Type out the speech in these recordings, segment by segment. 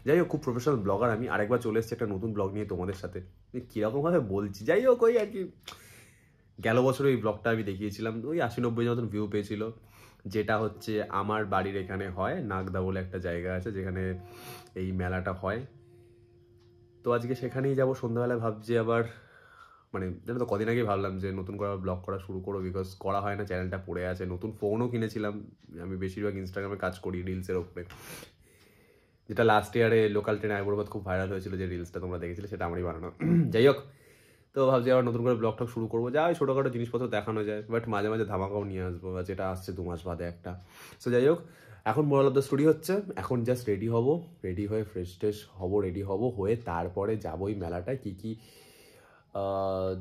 যাই হোক, খুব প্রফেশনাল ব্লগার আমি। আরেকবার চলে এসেছি একটা নতুন ব্লগ নিয়ে তোমাদের সাথে। কীরকমভাবে বলছি, যাই হোক ওই আর কি। গেল বছর ওই ব্লগটা আমি দেখিয়েছিলাম, ওই 80-90 মতন ভিউ পেয়েছিল। যেটা হচ্ছে আমার বাড়ির এখানে হয়, নাগদা বলে একটা জায়গা আছে যেখানে এই মেলাটা হয়। তো আজকে সেখানেই যাবো সন্ধ্যাবেলায়। ভাবছি আবার, মানে জানো তো কদিন আগেই ভাবলাম যে নতুন করে ব্লগ করা শুরু করো, বিকজ করা হয় না, চ্যানেলটা পড়ে আছে। নতুন ফোনও কিনেছিলাম, আমি বেশিরভাগ ইনস্টাগ্রামে কাজ করি রিলসের ওপরে, যেটা লাস্ট ইয়ারে লোকাল ট্রেনে আইবুড়োবাদ খুব ভাইরাল হয়েছিল, যে রিলসটা তোমরা দেখেছিলে সেটা আমারই বানানো। যাই হোক, তো ভাবছি আবার নতুন করে ব্লগ টক শুরু করবো, যা ওই ছোটোখাটো জিনিসপত্র দেখানো যায়, বাট মাঝে মাঝে ধামাকাও নিয়ে আসবো, যেটা আসছে 2 মাস বাদে একটা। সো যাই হোক, এখন মোরাল অফ দ্য স্টোরি হচ্ছে, এখন জাস্ট রেডি হব, রেডি হয়ে ফ্রেশ ট্রেশ হবো, রেডি হব হয়ে তারপরে যাবো ওই মেলাটায়। কী কী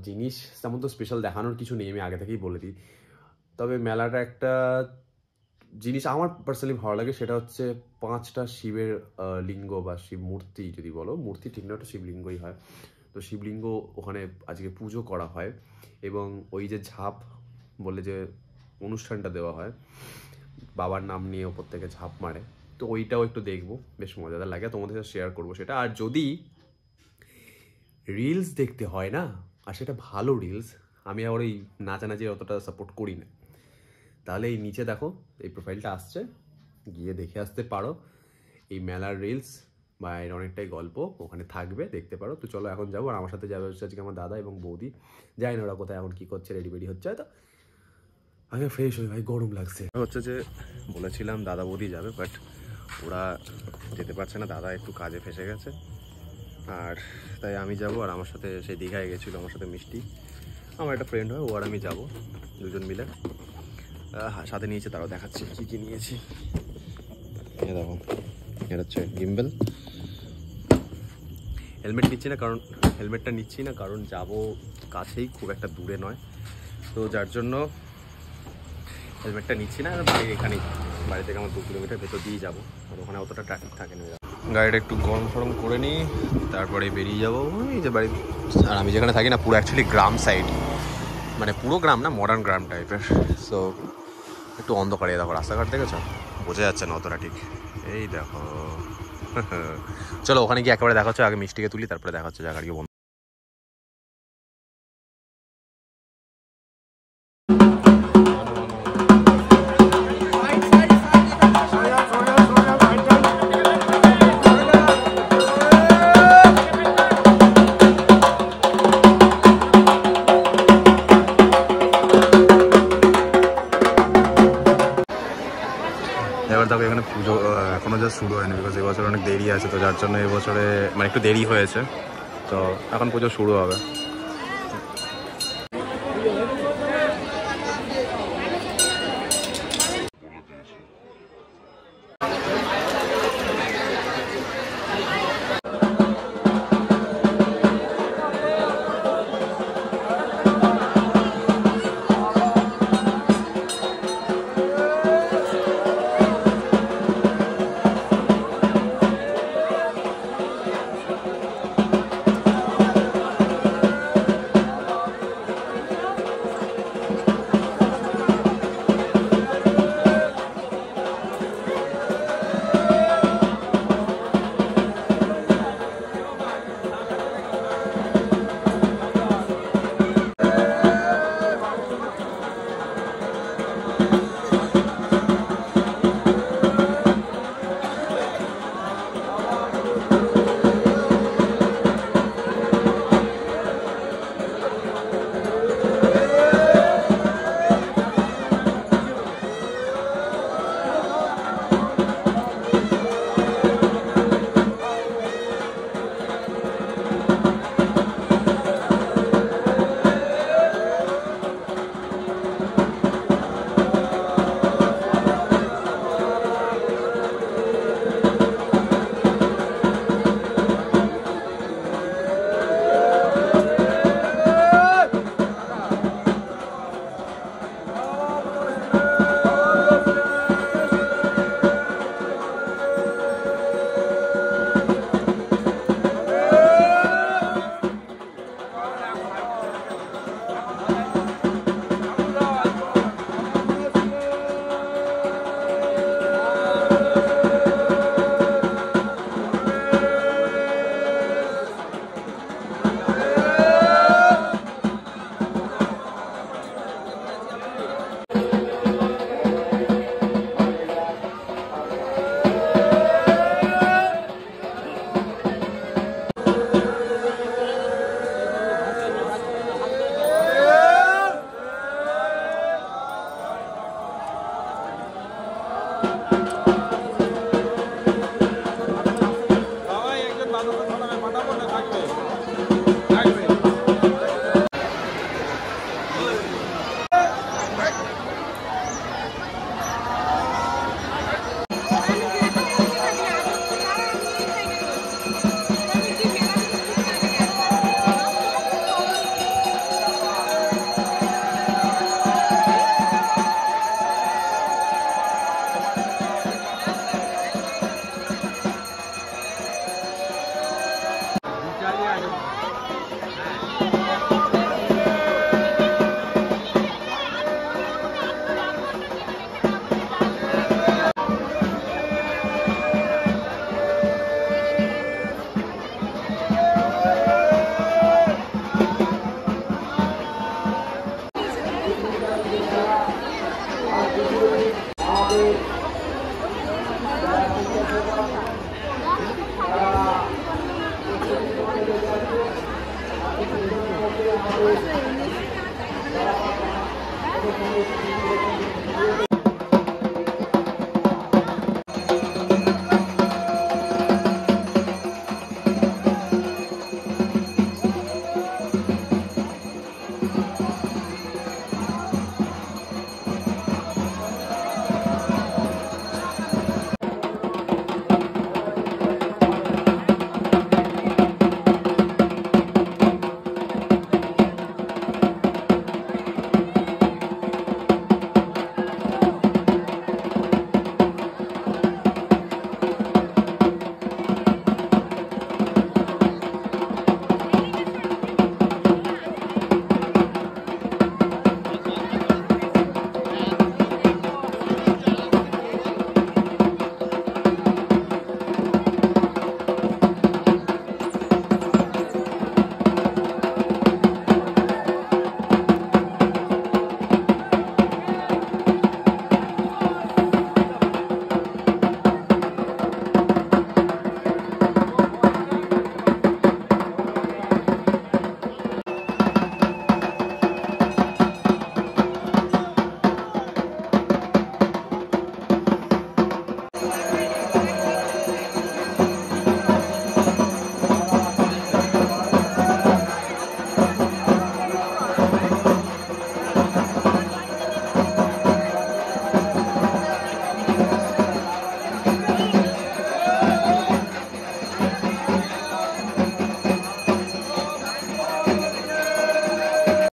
জিনিস তেমন তো স্পেশাল দেখানোর কিছু নেই, আমি আগে থেকেই বলে দিই। তবে মেলাটা একটা জিনিস আমার পার্সোনালি ভালো লাগে, সেটা হচ্ছে 5টা শিবের লিঙ্গ বা শিব মূর্তি, যদি বলো মূর্তি ঠিক না, ওটা শিবলিঙ্গই হয়। তো শিবলিঙ্গ ওখানে আজকে পুজো করা হয়, এবং ওই যে ঝাঁপ বলে যে অনুষ্ঠানটা দেওয়া হয়, বাবার নাম নিয়ে ওপর থেকে ঝাঁপ মারে, তো ওইটাও একটু দেখবো, বেশ মজাদার লাগে, তোমাদের সাথে শেয়ার করবো সেটা। আর যদি রিলস দেখতে হয় না, আর সেটা ভালো রিলস, আমি আবার ওই নাচানাচি অতটা সাপোর্ট করি না, তাহলে এই নিচে দেখো এই প্রোফাইলটা আসছে, গিয়ে দেখে আসতে পারো। এই মেলার রিলস বা এর অনেকটাই গল্প ওখানে থাকবে, দেখতে পারো। তো চলো এখন যাবো, আর আমার সাথে যাবে হচ্ছে আজকে আমার দাদা এবং বৌদি। জানি না ওরা কোথায় এখন কী করছে, রেডি বেডি হচ্ছে হয়তো। আগে ফ্রেশ হই ভাই, গরম লাগছে। হচ্ছে যে বলেছিলাম দাদা বৌদি যাবে, বাট ওরা যেতে পারছে না, দাদা একটু কাজে ফেসে গেছে, আর তাই আমি যাব। আর আমার সাথে সেই দীঘায় গেছিলো আমার সাথে মিষ্টি, আমার একটা ফ্রেন্ড হয়, ও আর আমি যাবো দুজন মিলে। সাথে নিয়েছে, তারাও দেখাচ্ছি কী কী নিয়েছি। এ দেখো, এটা হচ্ছে গিম্বেল। হেলমেটটা নিচ্ছি না কারণ যাবো কাছেই, খুব একটা দূরে নয়, তো যার জন্য হেলমেটটা নিচ্ছি না। বাড়ির এখানেই, বাড়ি থেকে আমার 2 কিলোমিটার ভেতর দিয়ে যাবো, আর ওখানে অতটা ট্রাফিক থাকে না। গাড়িটা একটু গরম সরম করে নিই, তারপরে বেরিয়ে যাবো। এই যে বাড়ি, আর আমি যেখানে থাকি না পুরো অ্যাকচুয়ালি গ্রাম সাইড, মানে পুরো গ্রাম না, মডার্ন গ্রাম টাইপের। সো একটু অন্ধকারে, দেখো রাস্তাঘাট দেখেছো, বোঝা যাচ্ছে না অতটা ঠিক। এই দেখো চলো ওখানে গিয়ে একেবারে দেখা হচ্ছে, আগে মিষ্টিকে তুলি, তারপরে দেখা হচ্ছে জায়গাটিকে বন্ধ। এবার দেখো এখানে পুজো এখনও যা শুরু হয়নি, বিকজ এবছর অনেক দেরি আছে, তো যার জন্য এবছরে মানে একটু দেরি হয়েছে, তো এখন পুজো শুরু হবে।